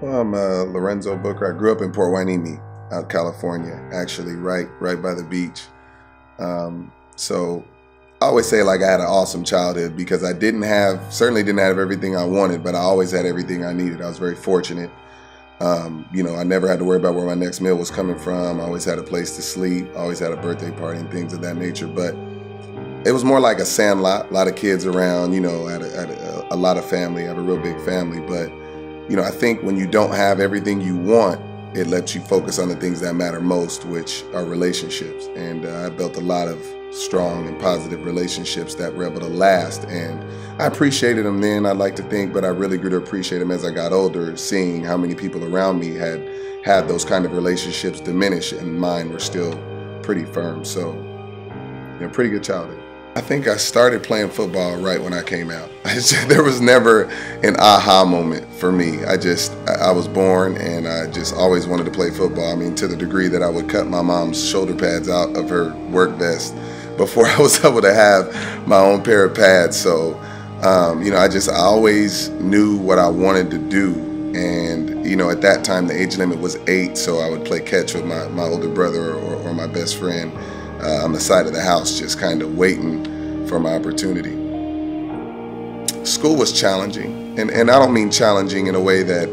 Well, I'm Lorenzo Booker. I grew up in Port Hueneme, out California, actually, right by the beach. So I always say like I had an awesome childhood because I certainly didn't have everything I wanted, but I always had everything I needed. I was very fortunate. I never had to worry about where my next meal was coming from. I always had a place to sleep. I always had a birthday party and things of that nature. But it was more like a sandlot, a lot of kids around, I had a lot of family. I have a real big family. But, I think when you don't have everything you want, it lets you focus on the things that matter most, which are relationships. And I built a lot of strong and positive relationships that were able to last. And I appreciated them then, I like to think, but I really grew to appreciate them as I got older, seeing how many people around me had those kind of relationships diminish and mine were still pretty firm. So, pretty good childhood. I think I started playing football right when I came out. There was never an aha moment for me. I was born and I just always wanted to play football. I mean, to the degree that I would cut my mom's shoulder pads out of her work vest before I was able to have my own pair of pads. So, I always knew what I wanted to do. And, at that time, the age limit was 8. So I would play catch with my older brother or my best friend on the side of the house, just kind of waiting for my opportunity. School was challenging, and I don't mean challenging in a way that,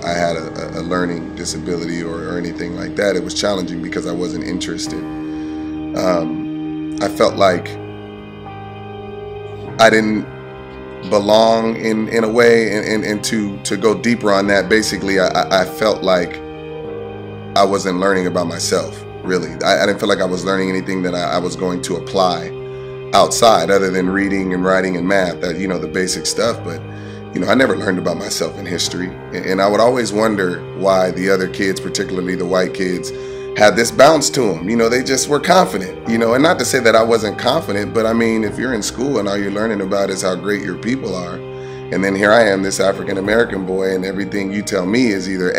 I had a learning disability or anything like that. It was challenging because I wasn't interested. I felt like I didn't belong in a way, and to go deeper on that, basically, I felt like I wasn't learning about myself. Really, I didn't feel like I was learning anything that I was going to apply outside, other than reading and writing and math, the basic stuff. But, I never learned about myself in history. And I would always wonder why the other kids, particularly the white kids, had this bounce to them. They just were confident, and not to say that I wasn't confident, but I mean, if you're in school and all you're learning about is how great your people are, and then here I am, this African-American boy, and everything you tell me is either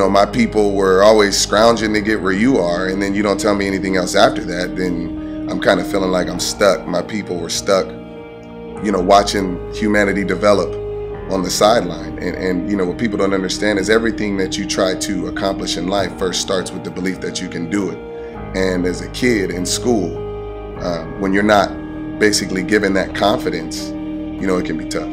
my people were always scrounging to get where you are, and then you don't tell me anything else after that, then I'm kind of feeling like I'm stuck. My people were stuck, watching humanity develop on the sideline. And what people don't understand is everything that you try to accomplish in life first starts with the belief that you can do it. And as a kid in school, when you're not basically given that confidence, it can be tough.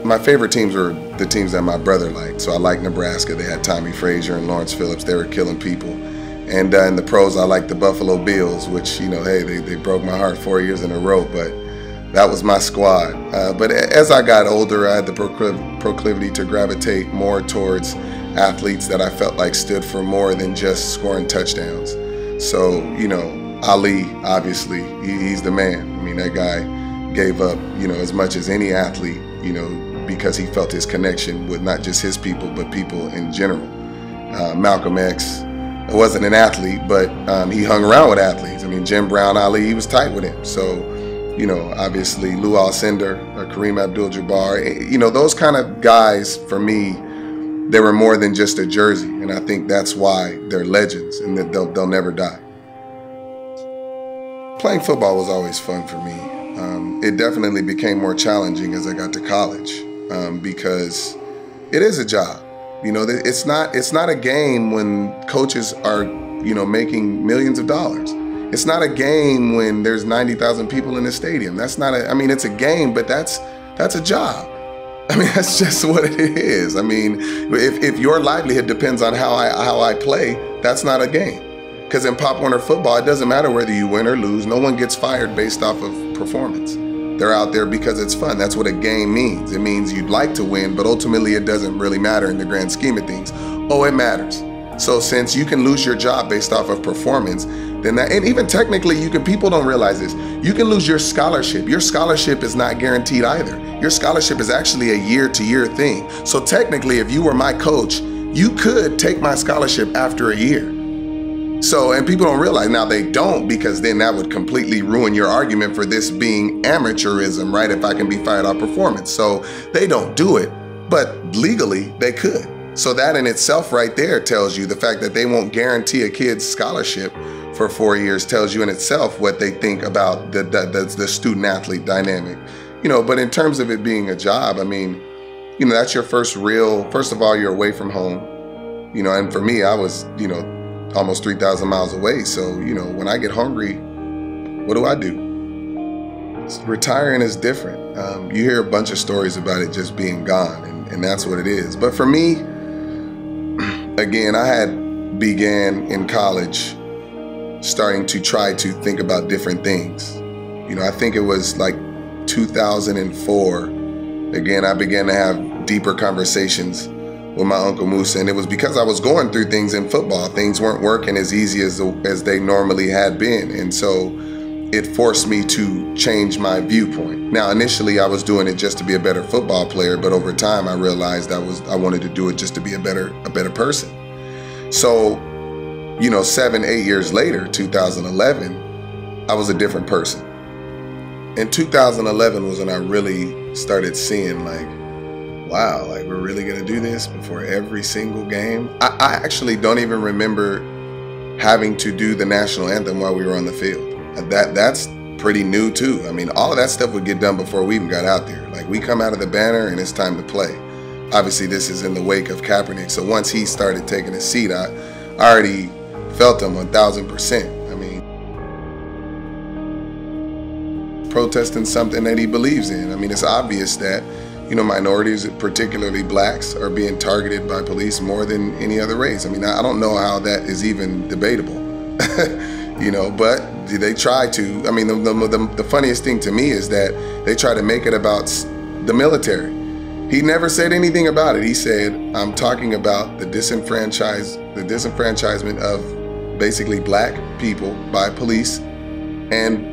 My favorite teams were the teams that my brother liked. So I liked Nebraska. They had Tommy Frazier and Lawrence Phillips. They were killing people. And in the pros, I liked the Buffalo Bills, which, they broke my heart 4 years in a row, but that was my squad. But as I got older, I had the proclivity to gravitate more towards athletes that I felt like stood for more than just scoring touchdowns. So, Ali, obviously, he's the man. I mean, that guy gave up, as much as any athlete, because he felt his connection with not just his people, but people in general. Malcolm X wasn't an athlete, but he hung around with athletes. I mean, Jim Brown, Ali, he was tight with him. So, obviously Lou Alcindor, Kareem Abdul-Jabbar, those kind of guys, for me, they were more than just a jersey. And I think that's why they're legends and that they'll never die. Playing football was always fun for me. It definitely became more challenging as I got to college because it is a job. It's not a game when coaches are, making millions of dollars. It's not a game when there's 90,000 people in the stadium. It's a game, but that's a job. I mean, that's just what it is. I mean, if your livelihood depends on how I play, that's not a game. Because in Pop Warner football, it doesn't matter whether you win or lose. No one gets fired based off of performance. They're out there because it's fun. That's what a game means. It means you'd like to win, but ultimately it doesn't really matter in the grand scheme of things. Oh, it matters. So since you can lose your job based off of performance, then and even technically people don't realize this, you can lose your scholarship. Your scholarship is not guaranteed either. Your scholarship is actually a year-to-year thing. So technically, if you were my coach, you could take my scholarship after a year. So, and people don't realize, now they don't, because then that would completely ruin your argument for this being amateurism, right? If I can be fired off performance. So they don't do it, but legally they could. So that in itself right there tells you the fact that they won't guarantee a kid's scholarship for 4 years tells you in itself what they think about the student athlete dynamic. But in terms of it being a job, I mean, that's your first of all, you're away from home, and for me, I was, almost 3,000 miles away. So, when I get hungry, what do I do? Retiring is different. You hear a bunch of stories about it just being gone, and that's what it is. But for me, again, I had began in college starting to try to think about different things. I think it was like 2004. Again, I began to have deeper conversations with my Uncle Musa, and it was because I was going through things in football. Things weren't working as easy as they normally had been, and so it forced me to change my viewpoint. Now, initially, I was doing it just to be a better football player, but over time, I realized I wanted to do it just to be a better person. So, 7, 8 years later, 2011, I was a different person. And 2011 was when I really started seeing, like, wow, like, we're really gonna do this before every single game. I actually don't even remember having to do the national anthem while we were on the field. That's pretty new too. I mean, all of that stuff would get done before we even got out there. Like, we come out of the banner and it's time to play. Obviously, this is in the wake of Kaepernick. So once he started taking a seat, I already felt him 1,000%. I mean, protesting something that he believes in. I mean, it's obvious that, minorities, particularly blacks, are being targeted by police more than any other race. I mean, I don't know how that is even debatable. But they try to. I mean, the funniest thing to me is that they try to make it about the military. He never said anything about it. He said, I'm talking about the disenfranchisement of basically black people by police, and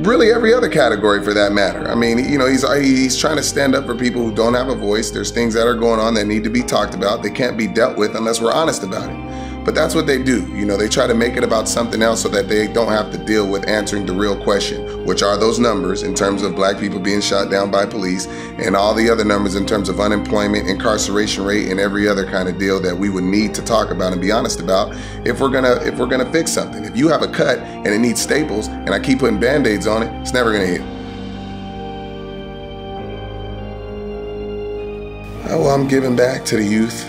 really every other category for that matter. I mean, he's trying to stand up for people who don't have a voice. There's things that are going on that need to be talked about. They can't be dealt with unless we're honest about it. But that's what they do. They try to make it about something else so that they don't have to deal with answering the real question, which are those numbers in terms of black people being shot down by police and all the other numbers in terms of unemployment, incarceration rate, and every other kind of deal that we would need to talk about and be honest about if we're gonna fix something. If you have a cut and it needs staples and I keep putting Band-Aids on it, it's never gonna heal. Well, I'm giving back to the youth.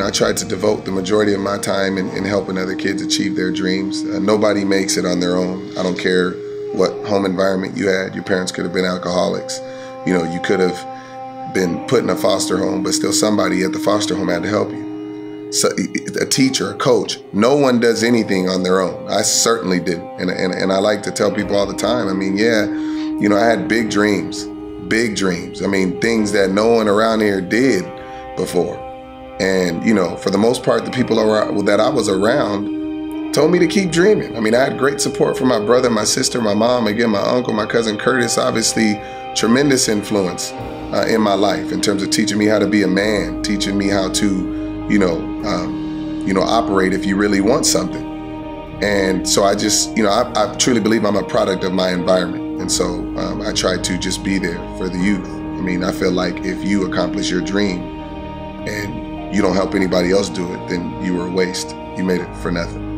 I tried to devote the majority of my time in helping other kids achieve their dreams. Nobody makes it on their own. I don't care what home environment you had. Your parents could have been alcoholics. You could have been put in a foster home, but still somebody at the foster home had to help you. So, a teacher, a coach, no one does anything on their own. I certainly didn't. And I like to tell people all the time, I mean, I had big dreams. I mean, things that no one around here did before. And, for the most part, the people that I was around told me to keep dreaming. I mean, I had great support from my brother, my sister, my mom, again, my uncle, my cousin Curtis, obviously tremendous influence in my life in terms of teaching me how to be a man, teaching me how to, operate if you really want something. And so I just, I truly believe I'm a product of my environment. And so I try to just be there for the youth. I mean, I feel like if you accomplish your dream and you don't help anybody else do it, then you were a waste. You made it for nothing.